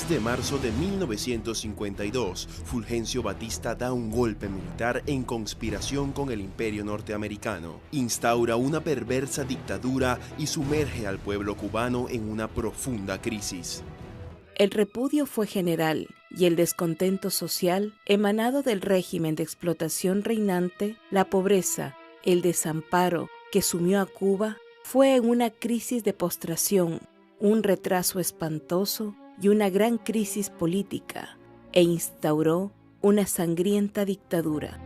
2 de marzo de 1952, Fulgencio Batista da un golpe militar en conspiración con el Imperio norteamericano. Instaura una perversa dictadura y sumerge al pueblo cubano en una profunda crisis. El repudio fue general y el descontento social, emanado del régimen de explotación reinante, la pobreza, el desamparo que sumió a Cuba, fue en una crisis de postración, un retraso espantoso y una gran crisis política, e instauró una sangrienta dictadura.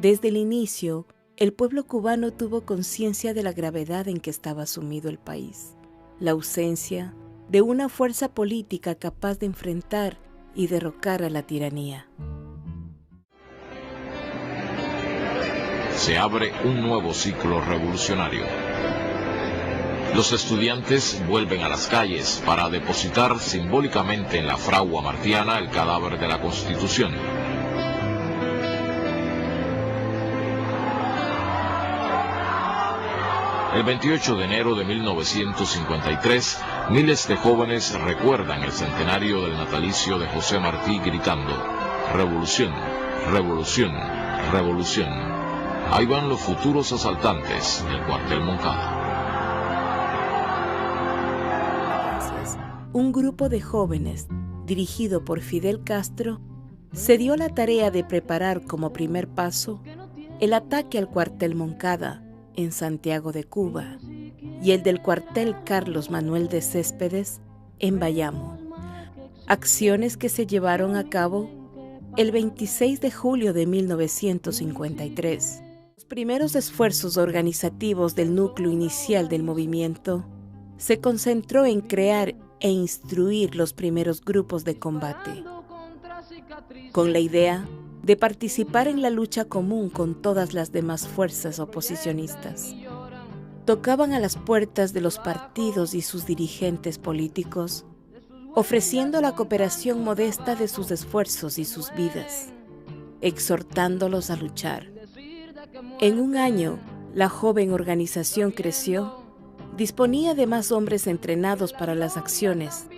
Desde el inicio, el pueblo cubano tuvo conciencia de la gravedad en que estaba sumido el país. La ausencia de una fuerza política capaz de enfrentar y derrocar a la tiranía. Se abre un nuevo ciclo revolucionario. Los estudiantes vuelven a las calles para depositar simbólicamente en la fragua martiana el cadáver de la Constitución. El 28 de enero de 1953, miles de jóvenes recuerdan el centenario del natalicio de José Martí gritando: «Revolución, revolución, revolución». Ahí van los futuros asaltantes del cuartel Moncada. Un grupo de jóvenes, dirigido por Fidel Castro, se dio la tarea de preparar como primer paso el ataque al cuartel Moncada en Santiago de Cuba y el del cuartel Carlos Manuel de Céspedes en Bayamo, acciones que se llevaron a cabo el 26 de julio de 1953. Los primeros esfuerzos organizativos del núcleo inicial del movimiento se concentró en crear e instruir los primeros grupos de combate, con la idea de participar en la lucha común con todas las demás fuerzas oposicionistas. Tocaban a las puertas de los partidos y sus dirigentes políticos, ofreciendo la cooperación modesta de sus esfuerzos y sus vidas, exhortándolos a luchar. En un año, la joven organización creció, disponía de más hombres entrenados para las acciones,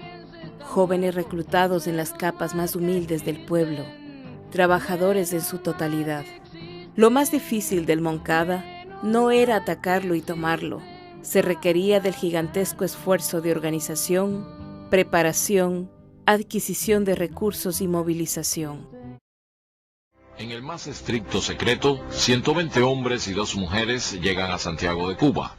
jóvenes reclutados en las capas más humildes del pueblo, trabajadores en su totalidad. Lo más difícil del Moncada no era atacarlo y tomarlo, se requería del gigantesco esfuerzo de organización, preparación, adquisición de recursos y movilización. En el más estricto secreto, 120 hombres y 2 mujeres llegan a Santiago de Cuba.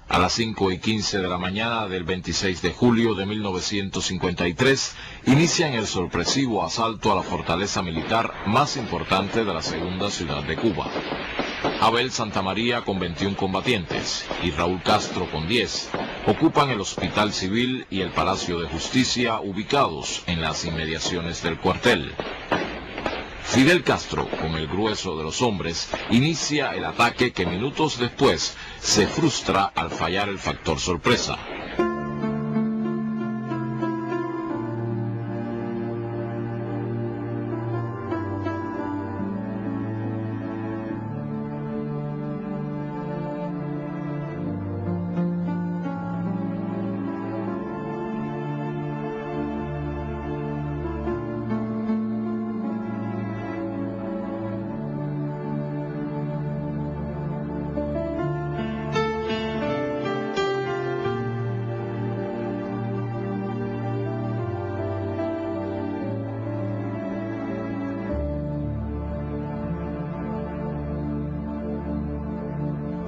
A las 5:15 de la mañana del 26 de julio de 1953, inician el sorpresivo asalto a la fortaleza militar más importante de la segunda ciudad de Cuba. Abel Santamaría con 21 combatientes y Raúl Castro con 10 ocupan el Hospital Civil y el Palacio de Justicia, ubicados en las inmediaciones del cuartel. Fidel Castro, con el grueso de los hombres, inicia el ataque que minutos después se frustra al fallar el factor sorpresa.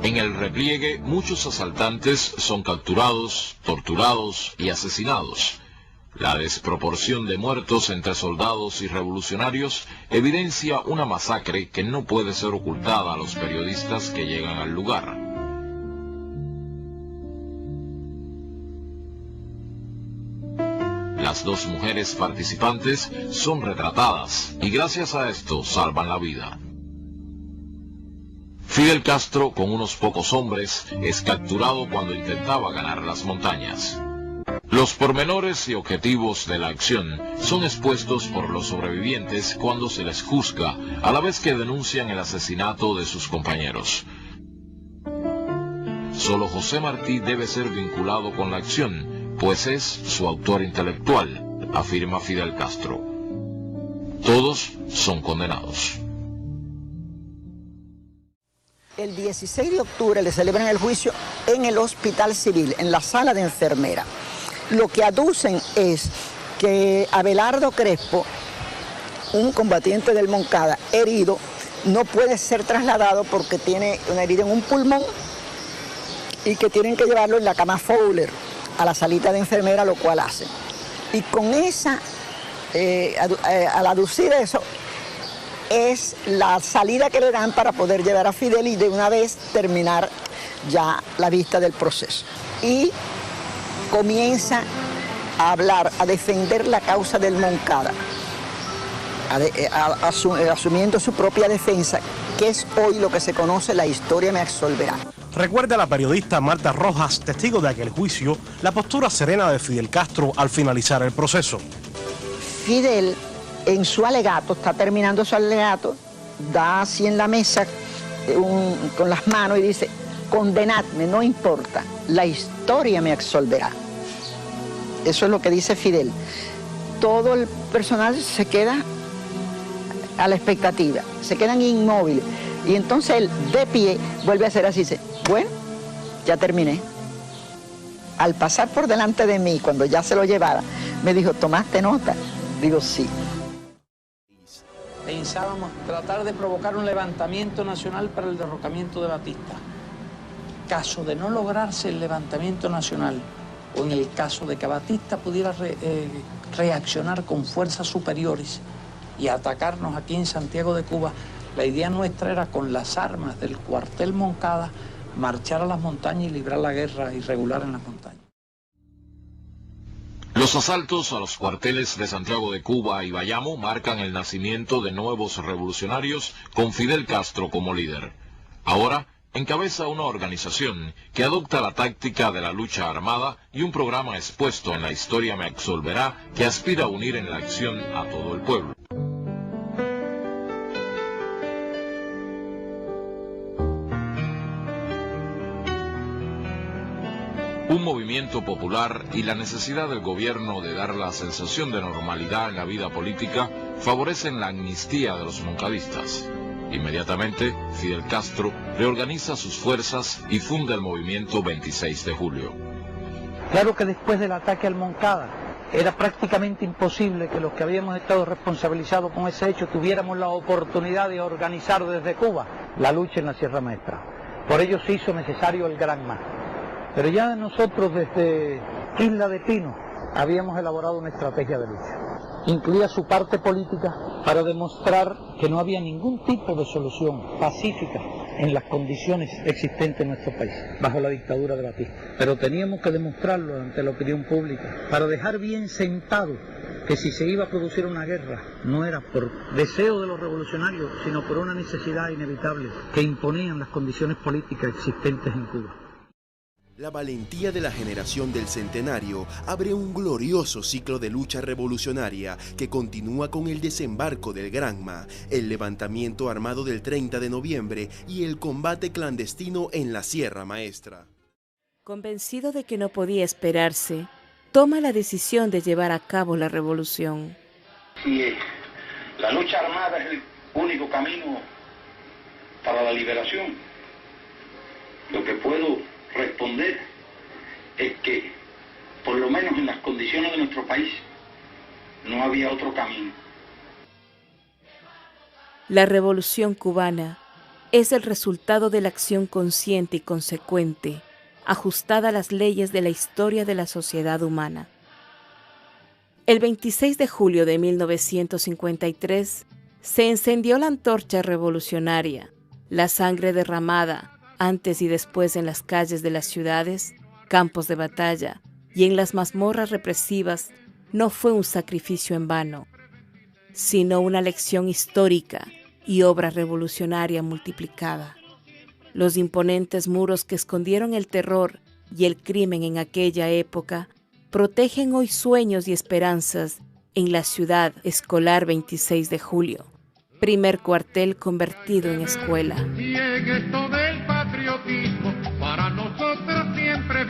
En el repliegue, muchos asaltantes son capturados, torturados y asesinados. La desproporción de muertos entre soldados y revolucionarios evidencia una masacre que no puede ser ocultada a los periodistas que llegan al lugar. Las 2 mujeres participantes son retratadas y gracias a esto salvan la vida. Fidel Castro, con unos pocos hombres, es capturado cuando intentaba ganar las montañas. Los pormenores y objetivos de la acción son expuestos por los sobrevivientes cuando se les juzga, a la vez que denuncian el asesinato de sus compañeros. Solo José Martí debe ser vinculado con la acción, pues es su autor intelectual, afirma Fidel Castro. Todos son condenados. El 16 de octubre le celebran el juicio en el Hospital Civil, en la sala de enfermera. Lo que aducen es que Abelardo Crespo, un combatiente del Moncada, herido, no puede ser trasladado porque tiene una herida en un pulmón y que tienen que llevarlo en la cama Fowler a la salita de enfermera, lo cual hacen. Y con esa, al aducir eso, es la salida que le dan para poder llevar a Fidel y de una vez terminar ya la vista del proceso. Y comienza a hablar, a defender la causa del Moncada, asumiendo su propia defensa, que es hoy lo que se conoce la historia me absolverá. Recuerda la periodista Marta Rojas, testigo de aquel juicio, la postura serena de Fidel Castro al finalizar el proceso. Fidel, en su alegato, está terminando su alegato, da así en la mesa con las manos y dice: condenadme, no importa, la historia me absolverá. Eso es lo que dice Fidel. Todo el personal se queda a la expectativa, se quedan inmóviles. Y entonces él, de pie, vuelve a hacer así, dice: bueno, ya terminé. Al pasar por delante de mí, cuando ya se lo llevara, me dijo: ¿tomaste nota? Digo: sí. Pensábamos tratar de provocar un levantamiento nacional para el derrocamiento de Batista. Caso de no lograrse el levantamiento nacional, o en el caso de que Batista pudiera reaccionar con fuerzas superiores y atacarnos aquí en Santiago de Cuba, la idea nuestra era, con las armas del cuartel Moncada, marchar a las montañas y librar la guerra irregular en las montañas. Los asaltos a los cuarteles de Santiago de Cuba y Bayamo marcan el nacimiento de nuevos revolucionarios con Fidel Castro como líder. Ahora encabeza una organización que adopta la táctica de la lucha armada y un programa expuesto en La Historia me absolverá, que aspira a unir en la acción a todo el pueblo. Un movimiento popular y la necesidad del gobierno de dar la sensación de normalidad en la vida política favorecen la amnistía de los moncadistas. Inmediatamente, Fidel Castro reorganiza sus fuerzas y funda el movimiento 26 de julio. Claro que después del ataque al Moncada, era prácticamente imposible que los que habíamos estado responsabilizados con ese hecho tuviéramos la oportunidad de organizar desde Cuba la lucha en la Sierra Maestra. Por ello se hizo necesario el Granma. Pero ya nosotros desde Isla de Pino habíamos elaborado una estrategia de lucha. Incluía su parte política para demostrar que no había ningún tipo de solución pacífica en las condiciones existentes en nuestro país, bajo la dictadura de Batista. Pero teníamos que demostrarlo ante la opinión pública, para dejar bien sentado que si se iba a producir una guerra, no era por deseo de los revolucionarios, sino por una necesidad inevitable que imponían las condiciones políticas existentes en Cuba. La valentía de la generación del centenario abre un glorioso ciclo de lucha revolucionaria que continúa con el desembarco del Granma, el levantamiento armado del 30 de noviembre y el combate clandestino en la Sierra Maestra. Convencido de que no podía esperarse, toma la decisión de llevar a cabo la revolución. Si la lucha armada es el único camino para la liberación, lo que puedo responder es que, por lo menos en las condiciones de nuestro país, no había otro camino. La revolución cubana es el resultado de la acción consciente y consecuente, ajustada a las leyes de la historia de la sociedad humana. El 26 de julio de 1953 se encendió la antorcha revolucionaria. La sangre derramada antes y después en las calles de las ciudades, campos de batalla y en las mazmorras represivas no fue un sacrificio en vano, sino una lección histórica y obra revolucionaria multiplicada. Los imponentes muros que escondieron el terror y el crimen en aquella época protegen hoy sueños y esperanzas en la ciudad escolar 26 de julio, primer cuartel convertido en escuela. Y en esto del patriotismo, para nosotros siempre